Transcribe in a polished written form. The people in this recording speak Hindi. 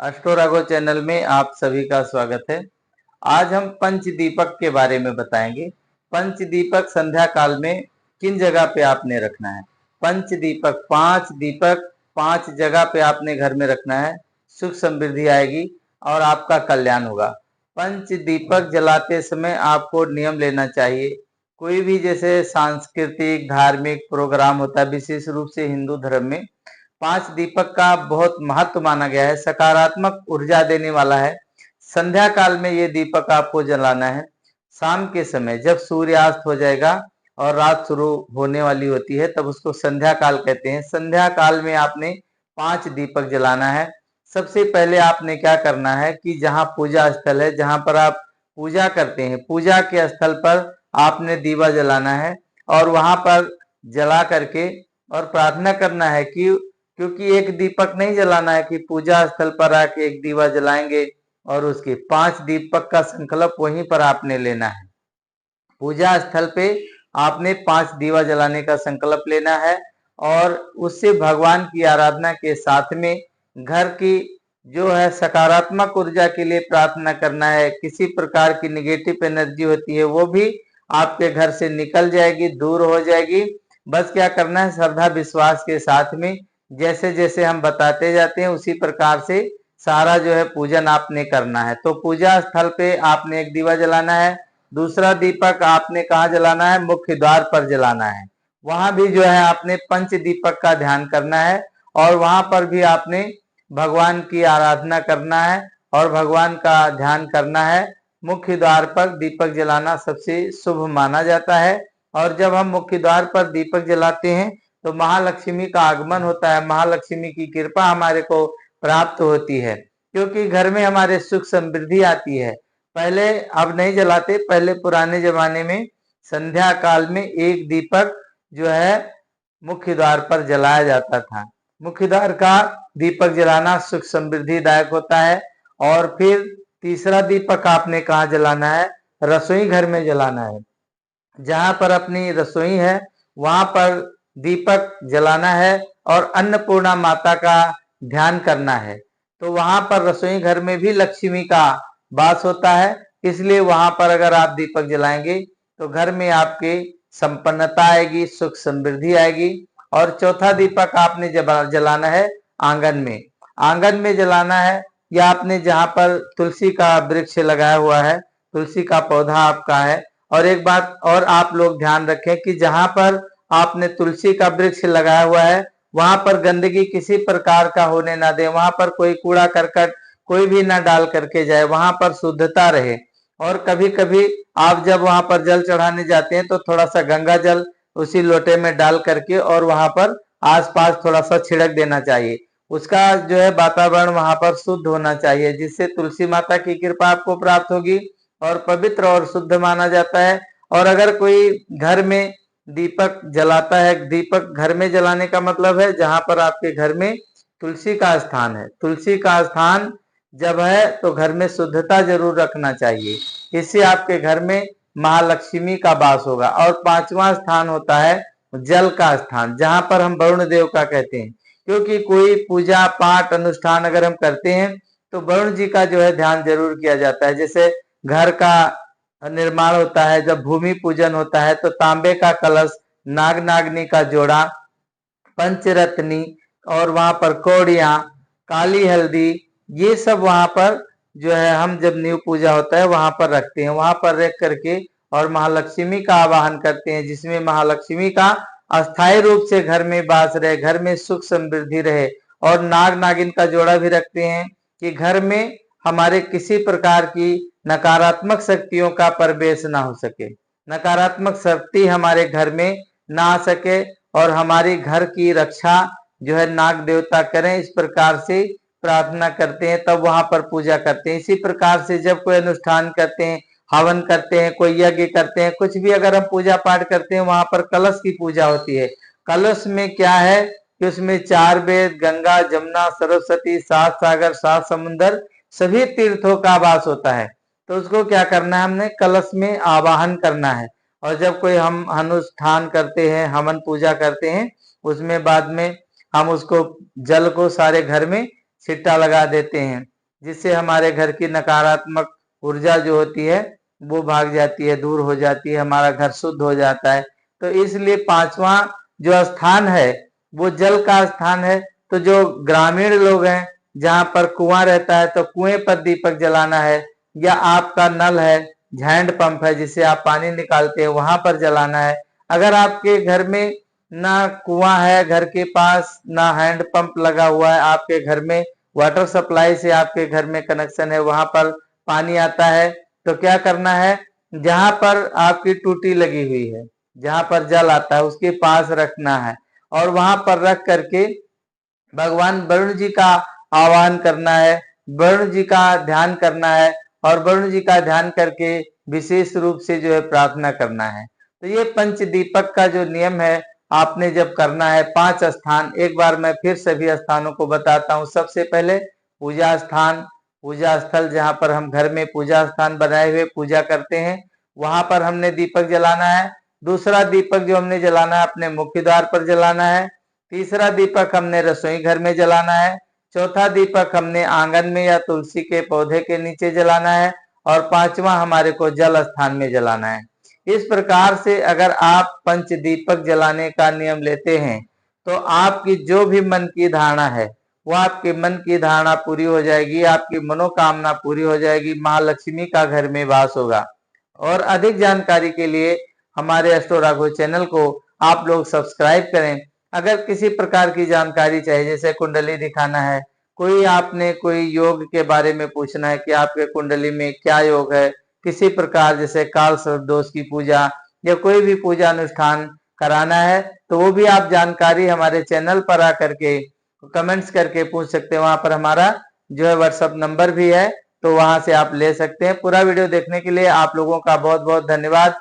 एस्ट्रो चैनल में आप सभी का स्वागत है। आज हम पंचदीपक के बारे में बताएंगे। पंचदीपक संध्या काल में किन जगह पे आपने रखना है। पंचदीपक, पांच दीपक पांच जगह पे आपने घर में रखना है। सुख समृद्धि आएगी और आपका कल्याण होगा। पंचदीपक जलाते समय आपको नियम लेना चाहिए। कोई भी जैसे सांस्कृतिक धार्मिक प्रोग्राम होता है, विशेष रूप से हिंदू धर्म में पांच दीपक का बहुत महत्व माना गया है। सकारात्मक ऊर्जा देने वाला है। संध्या काल में ये दीपक आपको जलाना है। शाम के समय जब सूर्यास्त हो जाएगा और रात शुरू होने वाली होती है, तब उसको संध्या काल कहते हैं। संध्या काल में आपने पांच दीपक जलाना है। सबसे पहले आपने क्या करना है कि जहां पूजा स्थल है, जहां पर आप पूजा करते हैं, पूजा के स्थल पर आपने दीवा जलाना है और वहां पर जला करके और प्रार्थना करना है कि, क्योंकि एक दीपक नहीं जलाना है कि पूजा स्थल पर आके एक दीवा जलाएंगे और उसके पांच दीपक का संकल्प वहीं पर आपने लेना है। पूजा स्थल पे आपने पांच दीवा जलाने का संकल्प लेना है और उससे भगवान की आराधना के साथ में घर की जो है सकारात्मक ऊर्जा के लिए प्रार्थना करना है। किसी प्रकार की निगेटिव एनर्जी होती है वो भी आपके घर से निकल जाएगी, दूर हो जाएगी। बस क्या करना है, श्रद्धा विश्वास के साथ में जैसे जैसे हम बताते जाते हैं उसी प्रकार से सारा जो है पूजन आपने करना है। तो पूजा स्थल पे आपने एक दीवा जलाना है। दूसरा दीपक आपने कहाँ जलाना है, मुख्य द्वार पर जलाना है। वहां भी जो है आपने पंच दीपक का ध्यान करना है और वहां पर भी आपने भगवान की आराधना करना है और भगवान का ध्यान करना है। मुख्य द्वार पर दीपक जलाना सबसे शुभ माना जाता है। और जब हम मुख्य द्वार पर दीपक जलाते हैं तो महालक्ष्मी का आगमन होता है। महालक्ष्मी की कृपा हमारे को प्राप्त होती है, क्योंकि घर में हमारे सुख समृद्धि आती है। पहले, अब नहीं जलाते, पहले पुराने जमाने में संध्या काल में एक दीपक जो है मुख्य द्वार पर जलाया जाता था। मुख्य द्वार का दीपक जलाना सुख समृद्धि दायक होता है। और फिर तीसरा दीपक आपने कहाँ जलाना है, रसोई घर में जलाना है। जहां पर अपनी रसोई है वहां पर दीपक जलाना है और अन्नपूर्णा माता का ध्यान करना है। तो वहां पर रसोई घर में भी लक्ष्मी का वास होता है, इसलिए वहां पर अगर आप दीपक जलाएंगे तो घर में आपके संपन्नता आएगी, सुख समृद्धि आएगी। और चौथा दीपक आपने जलाना है आंगन में। आंगन में जलाना है या आपने जहां पर तुलसी का वृक्ष लगाया हुआ है, तुलसी का पौधा आपका है। और एक बात और आप लोग ध्यान रखें कि जहां पर आपने तुलसी का वृक्ष लगाया हुआ है वहां पर गंदगी किसी प्रकार का होने ना दे। वहां पर कोई कूड़ा करकट कोई भी ना डाल करके जाए, वहां पर शुद्धता रहे। और कभी कभी आप जब वहां पर जल चढ़ाने जाते हैं तो थोड़ा सा गंगा जल उसी लोटे में डाल करके और वहां पर आसपास थोड़ा सा छिड़क देना चाहिए। उसका जो है वातावरण वहां पर शुद्ध होना चाहिए, जिससे तुलसी माता की कृपा आपको प्राप्त होगी और पवित्र और शुद्ध माना जाता है। और अगर कोई घर में दीपक जलाता है, दीपक घर में जलाने का मतलब है जहां पर आपके घर में तुलसी का स्थान है। तुलसी का स्थान जब है तो घर में शुद्धता जरूर रखना चाहिए, इससे आपके घर में महालक्ष्मी का वास होगा। और पांचवा स्थान होता है जल का स्थान, जहां पर हम वरुण देव का कहते हैं। क्योंकि कोई पूजा पाठ अनुष्ठान अगर हम करते हैं तो वरुण जी का जो है ध्यान जरूर किया जाता है। जैसे घर का निर्माण होता है, जब भूमि पूजन होता है तो तांबे का कलश, नाग नागनी का जोड़ा, पंचरत्नी और वहां पर कौड़ियां, काली हल्दी, ये सब वहां पर जो है हम जब न्यू पूजा होता है वहां पर रखते हैं। वहां पर रख करके और महालक्ष्मी का आवाहन करते हैं, जिसमें महालक्ष्मी का अस्थायी रूप से घर में वास रहे, घर में सुख समृद्धि रहे। और नाग नागिन का जोड़ा भी रखते हैं कि घर में हमारे किसी प्रकार की नकारात्मक शक्तियों का प्रवेश ना हो सके, नकारात्मक शक्ति हमारे घर में ना आ सके और हमारी घर की रक्षा जो है नाग देवता करें, इस प्रकार से प्रार्थना करते हैं। तब वहां पर पूजा करते हैं। इसी प्रकार से जब कोई अनुष्ठान करते हैं, हवन करते हैं, कोई यज्ञ करते हैं, कुछ भी अगर हम पूजा पाठ करते हैं, वहां पर कलश की पूजा होती है। कलश में क्या है कि उसमें चार वेद, गंगा जमुना सरस्वती, सात सागर सात समुंदर, सभी तीर्थों का वास होता है। तो उसको क्या करना है, हमने कलश में आवाहन करना है। और जब कोई हम अनुष्ठान करते हैं, हवन पूजा करते हैं, उसमें बाद में हम उसको जल को सारे घर में छिट्टा लगा देते हैं, जिससे हमारे घर की नकारात्मक ऊर्जा जो होती है वो भाग जाती है, दूर हो जाती है, हमारा घर शुद्ध हो जाता है। तो इसलिए पांचवा जो स्थान है वो जल का स्थान है। तो जो ग्रामीण लोग हैं, जहां पर कुआं रहता है तो कुएं पर दीपक जलाना है, या आपका नल है, हैंड पंप है जिससे आप पानी निकालते हैं, वहां पर जलाना है। अगर आपके घर में ना कुआं है घर के पास, ना हैंड पंप लगा हुआ है, आपके घर में वाटर सप्लाई से आपके घर में कनेक्शन है, वहां पर पानी आता है, तो क्या करना है, जहां पर आपकी टूटी लगी हुई है, जहां पर जल आता है उसके पास रखना है, और वहां पर रख करके भगवान वरुण जी का आह्वान करना है, वरुण जी का ध्यान करना है, और वरुण जी का ध्यान करके विशेष रूप से जो है प्रार्थना करना है। तो ये पंच दीपक का जो नियम है आपने जब करना है, 5 स्थान, एक बार मैं फिर सभी स्थानों को बताता हूँ। सबसे पहले पूजा स्थान, पूजा स्थल, जहाँ पर हम घर में पूजा स्थान बनाए हुए पूजा करते हैं, वहां पर हमने दीपक जलाना है। दूसरा दीपक जो हमने जलाना है अपने मुख्य द्वार पर जलाना है। तीसरा दीपक हमने रसोई घर में जलाना है। चौथा दीपक हमने आंगन में या तुलसी के पौधे के नीचे जलाना है। और पांचवा हमारे को जल स्थान में जलाना है। इस प्रकार से अगर आप पंच दीपक जलाने का नियम लेते हैं तो आपकी जो भी मन की धारणा है वो आपके मन की धारणा पूरी हो जाएगी, आपकी मनोकामना पूरी हो जाएगी, महालक्ष्मी का घर में वास होगा। और अधिक जानकारी के लिए हमारे एस्ट्रो राघव चैनल को आप लोग सब्सक्राइब करें। अगर किसी प्रकार की जानकारी चाहिए, जैसे कुंडली दिखाना है, कोई योग के बारे में पूछना है कि आपके कुंडली में क्या योग है, किसी प्रकार जैसे काल सर्प दोष की पूजा या कोई भी पूजा अनुष्ठान कराना है, तो वो भी आप जानकारी हमारे चैनल पर आकर के कमेंट्स करके पूछ सकते हैं। वहां पर हमारा जो है व्हाट्सएप नंबर भी है, तो वहां से आप ले सकते हैं। पूरा वीडियो देखने के लिए आप लोगों का बहुत बहुत धन्यवाद।